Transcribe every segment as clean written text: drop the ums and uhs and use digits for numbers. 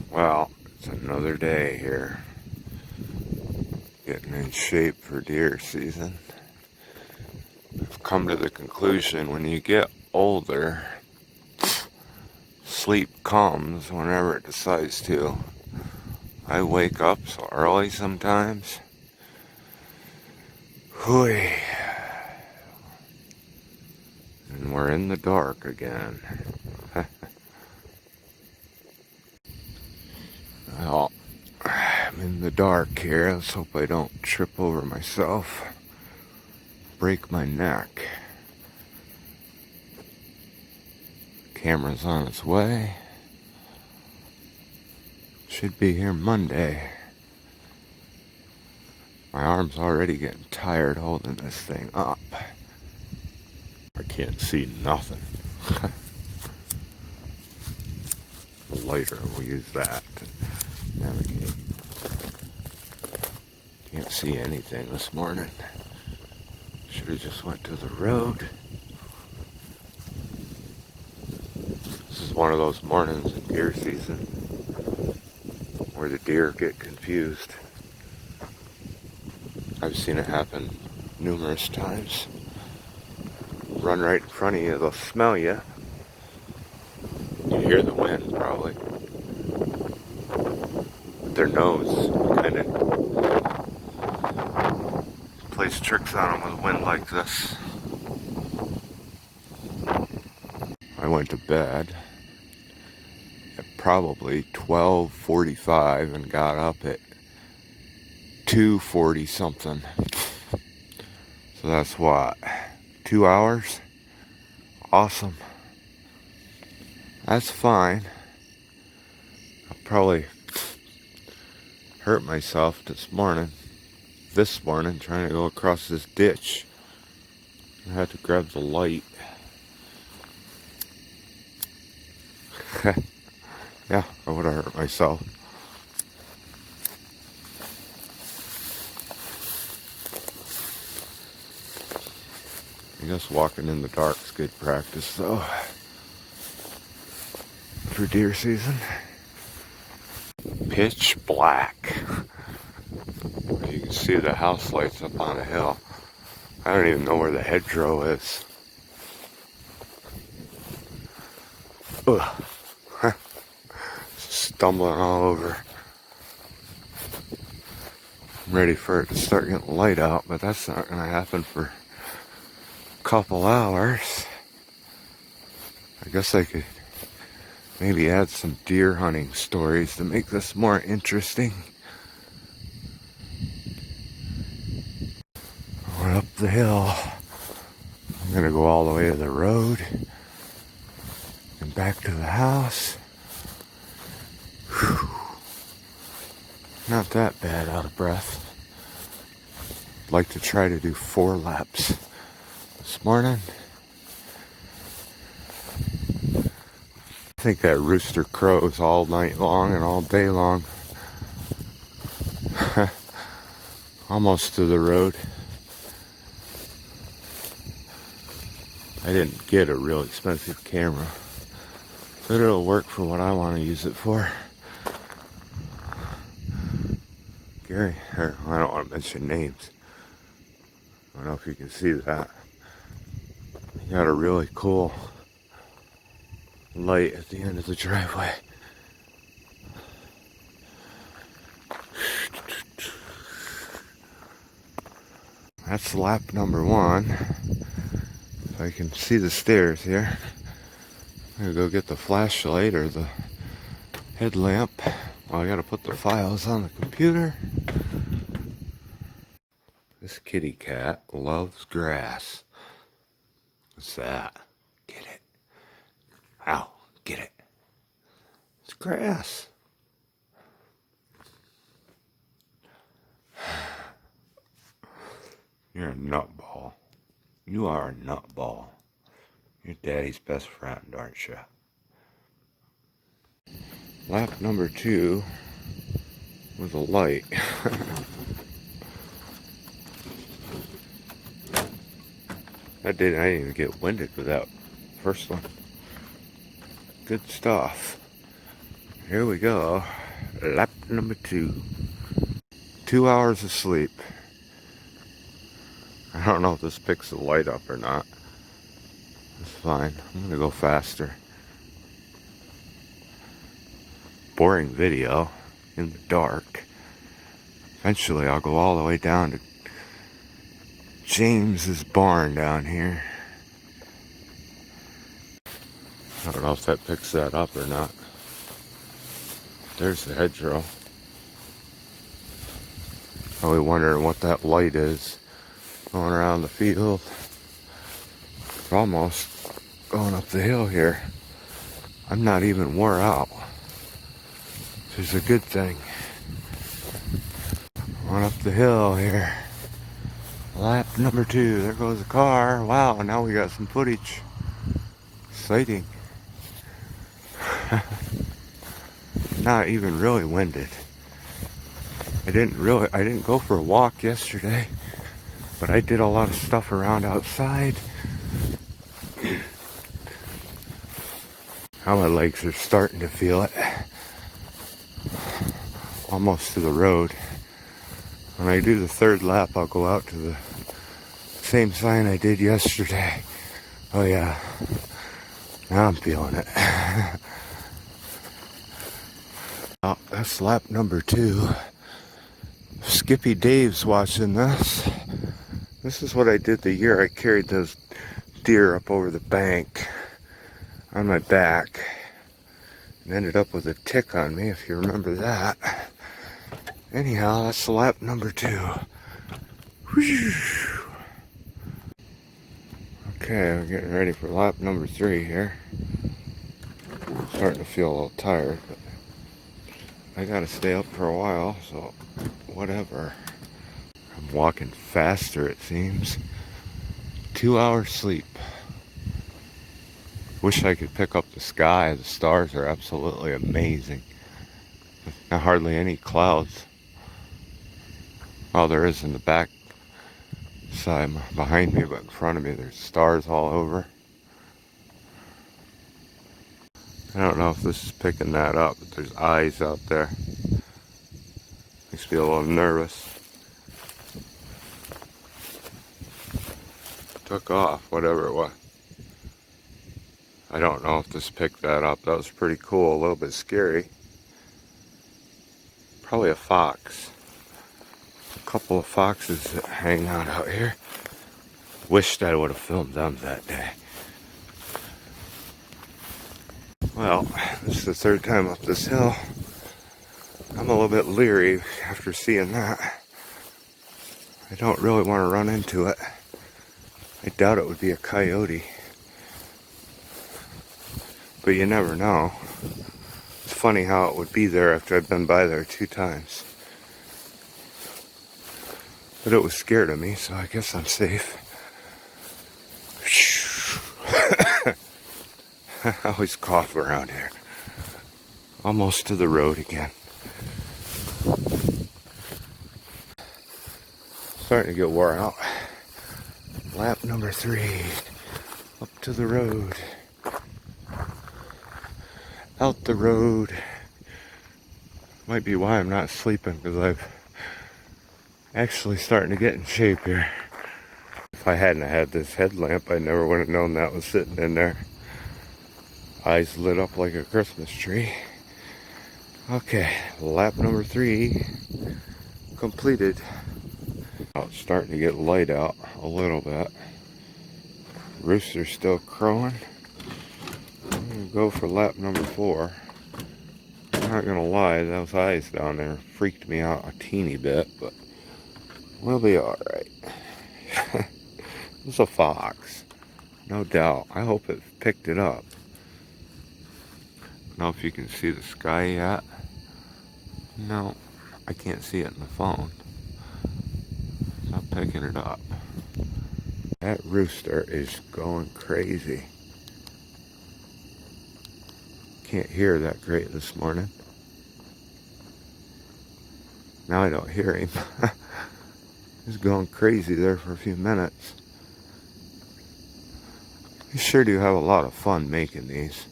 Well, it's another day here. Getting in shape for deer season. I've come to the conclusion when you get older, sleep comes whenever it decides to. I wake up so early sometimes. Hooey. And we're in the dark again. Well, I'm in the dark here. Let's hope I don't trip over myself. Break my neck. Camera's on its way. Should be here Monday. My arm's already getting tired holding this thing up. I can't see nothing. The lighter, we'll use that to navigate. Can't see anything this morning. Should have just went to the road. This is one of those mornings in deer season where the deer get confused. I've seen it happen numerous times. Run right in front of you, they'll smell you. You hear the wind probably. But their nose kind of plays tricks on them with wind like this. I went to bed at probably 12:45 and got up at 2:40 something. So that's what? 2 hours? Awesome. That's fine. I'll probably hurt myself this morning trying to go across this ditch. I had to grab the light. Yeah, I would have hurt myself. I guess walking in the dark's good practice though. For deer season. Pitch black. You can see the house lights up on a hill. I don't even know where the hedgerow is. Ugh. Stumbling all over. I'm ready for it to start getting light out, but that's not going to happen for a couple hours. I guess I could maybe add some deer hunting stories to make this more interesting. Going up the hill. I'm going to go all the way to the road and back to the house. Whew. Not that bad out of breath. I'd like to try to do 4 laps this morning. I think that rooster crows all night long and all day long. Almost to the road. I didn't get a real expensive camera, but it'll work for what I want to use it for. Gary, or I don't want to mention names. I don't know if you can see that. He got a really cool light at the end of the driveway. That's lap number 1. If I can see the stairs here, I'm gonna go get the flashlight or the headlamp. Well, I gotta put the files on the computer. This kitty cat loves grass. What's that? Get it. Ow, get it. It's grass. You're a nutball. You are a nutball. You're daddy's best friend, aren't you? Lap number 2 with a light. I didn't even get winded with that first one. Good stuff. Here we go. Lap number 2. 2 hours of sleep. I don't know if this picks the light up or not. It's fine. I'm gonna go faster. Boring video in the dark. Eventually I'll go all the way down to James's barn down here. I don't know if that picks that up or not. There's the hedgerow. Probably wondering what that light is going around the field. We're almost going up the hill here. I'm not even wore out, which is a good thing. On up the hill here. Lap number 2. There goes the car. Wow, now we got some footage. Exciting. Not even really winded. I didn't go for a walk yesterday, but I did a lot of stuff around outside. Now my legs are starting to feel it. Almost to the road. When I do the 3rd lap, I'll go out to the same sign I did yesterday. Oh yeah, now I'm feeling it. Oh, that's lap number 2. Skippy Dave's watching this. This is what I did the year I carried those deer up over the bank on my back and ended up with a tick on me, if you remember that. Anyhow, that's lap number 2. Whew. Okay, I'm getting ready for lap number 3 here. Starting to feel a little tired, but I gotta stay up for a while, so whatever. I'm walking faster, it seems. 2 hours sleep. Wish I could pick up the sky. The stars are absolutely amazing. Not hardly any clouds. Oh, there is in the back side behind me, but in front of me there's stars all over. I don't know if this is picking that up, but there's eyes out there. Makes me a little nervous. Took off, whatever it was. I don't know if this picked that up. That was pretty cool, a little bit scary. Probably a fox. A couple of foxes that hang out here. Wished I would have filmed them that day. Well, this is the 3rd time up this hill. I'm a little bit leery after seeing that. I don't really want to run into it. I doubt it would be a coyote. But you never know. It's funny how it would be there after I've been by there 2 times. But it was scared of me, so I guess I'm safe. I always cough around here. Almost to the road again. Starting to get wore out. Lap number 3. Up to the road. Out the road. Might be why I'm not sleeping, because I'm actually starting to get in shape here. If I hadn't had this headlamp, I never would have known that was sitting in there. Eyes lit up like a Christmas tree. Okay, lap number 3 completed. Oh, it's starting to get light out a little bit. Rooster's still crowing. I'm gonna go for lap number 4. I'm not gonna lie, those eyes down there freaked me out a teeny bit, but we'll be alright. It's a fox, no doubt. I hope it picked it up. I don't know if you can see the sky yet. No, I can't see it in the phone. It's not picking it up. That rooster is going crazy. Can't hear that great this morning. Now I don't hear him. He's going crazy there for a few minutes. You sure do have a lot of fun making these.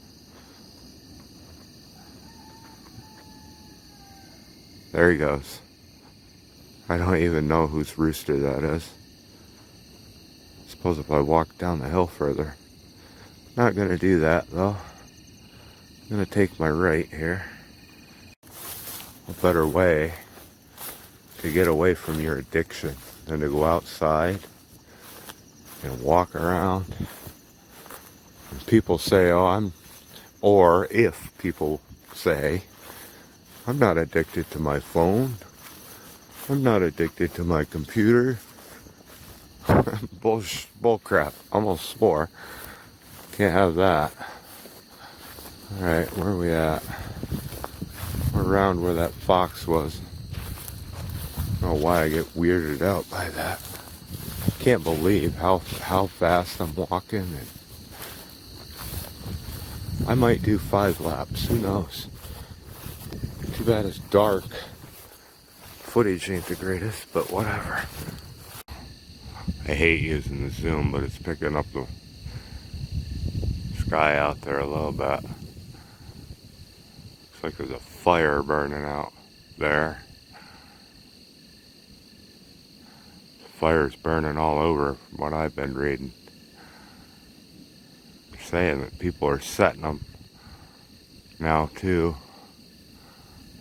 There he goes. I don't even know whose rooster that is. I suppose if I walk down the hill further. Not gonna do that though. I'm gonna take my right here. A better way to get away from your addiction than to go outside and walk around. And people say, or if people say, I'm not addicted to my phone. I'm not addicted to my computer. Bull crap. Almost swore. Can't have that. Alright, where are we at? We're around where that fox was. I don't know why I get weirded out by that. Can't believe how fast I'm walking. And I might do 5 laps. Who knows? Too bad it's dark. Footage ain't the greatest, but whatever. I hate using the zoom, but it's picking up the sky out there a little bit. Looks like there's a fire burning out there. Fire's burning all over from what I've been reading. They're saying that people are setting them now too.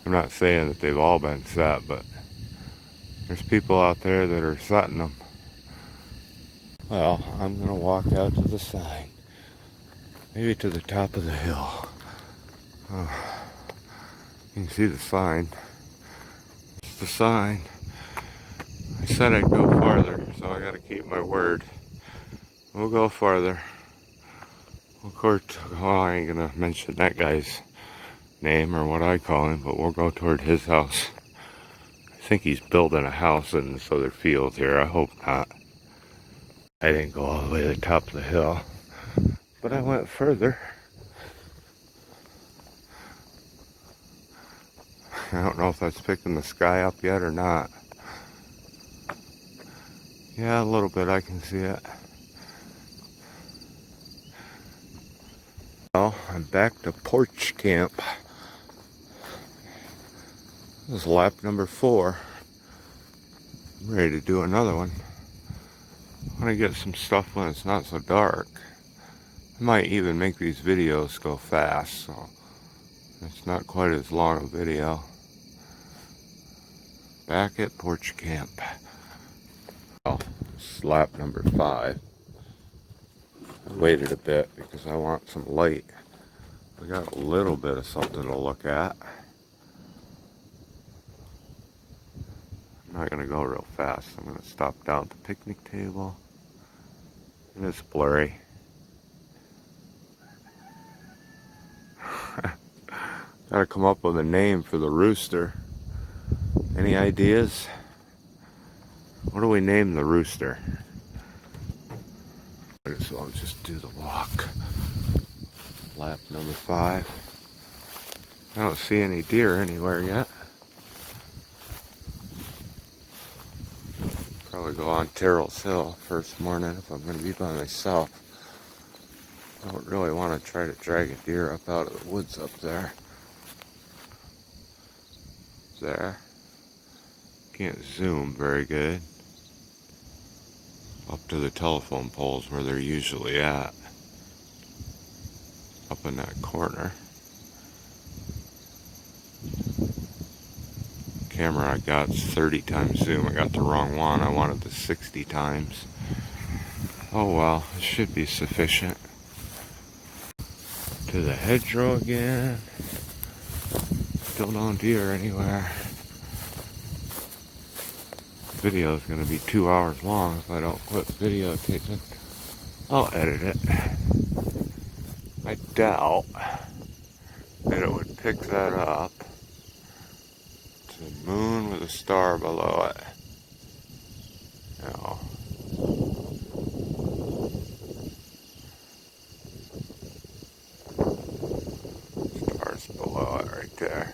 I'm not saying that they've all been set, but there's people out there that are setting them. Well, I'm gonna walk out to the side. Maybe to the top of the hill. Oh, you can see the sign. It's the sign. I said I'd go farther, so I gotta keep my word. We'll go farther. Of course, I ain't gonna mention that guy's name or what I call him, but we'll go toward his house. I think he's building a house in this other field here. I hope not. I didn't go all the way to the top of the hill, but I went further. I don't know if that's picking the sky up yet or not. Yeah, a little bit, I can see it. Well, I'm back to porch camp. This is lap number 4. I'm ready to do another one. I want to get some stuff when it's not so dark. I might even make these videos go fast, so it's not quite as long a video. Back at porch camp. Well, it's lap number 5. I waited a bit because I want some light. We got a little bit of something to look at. I'm not going to go real fast. I'm going to stop down at the picnic table. And it's blurry. Gotta come up with a name for the rooster. Any ideas? What do we name the rooster? Might as well just do the walk. Lap number 5. I don't see any deer anywhere yet. Probably go on Terrell's Hill first morning if I'm going to be by myself. I don't really want to try to drag a deer up out of the woods up there. There. Can't zoom very good. Up to the telephone poles where they're usually at. Up in that corner. Camera I got's 30 times zoom. I got the wrong one. I wanted the 60 times. Oh well, it should be sufficient. To the hedgerow again. Still no deer anywhere. Video is going to be 2 hours long if I don't quit videotaping. I'll edit it. I doubt that it would pick that up. It's a moon with a star below it. No. Stars below it right there.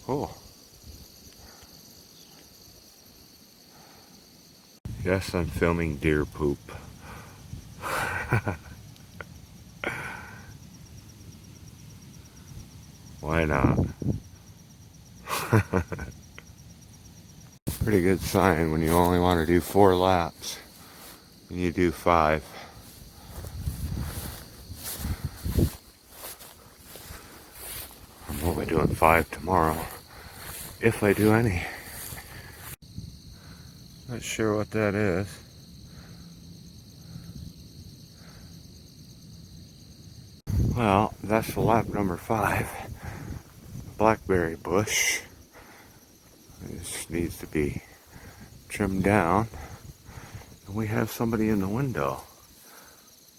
Oh. Yes, I'm filming deer poop. Why not? Pretty good sign when you only want to do 4 laps and you do 5. I'm only doing 5 tomorrow, if I do any. Not sure what that is. Well, that's lap number 5. Blackberry bush. This needs to be trimmed down. And we have somebody in the window.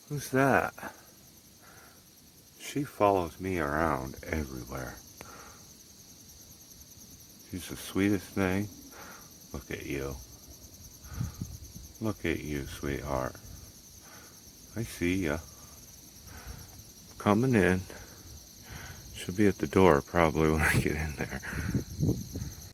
Who's that? She follows me around everywhere. She's the sweetest thing. Look at you. Look at you, sweetheart. I see ya. Coming in. She'll be at the door probably when I get in there.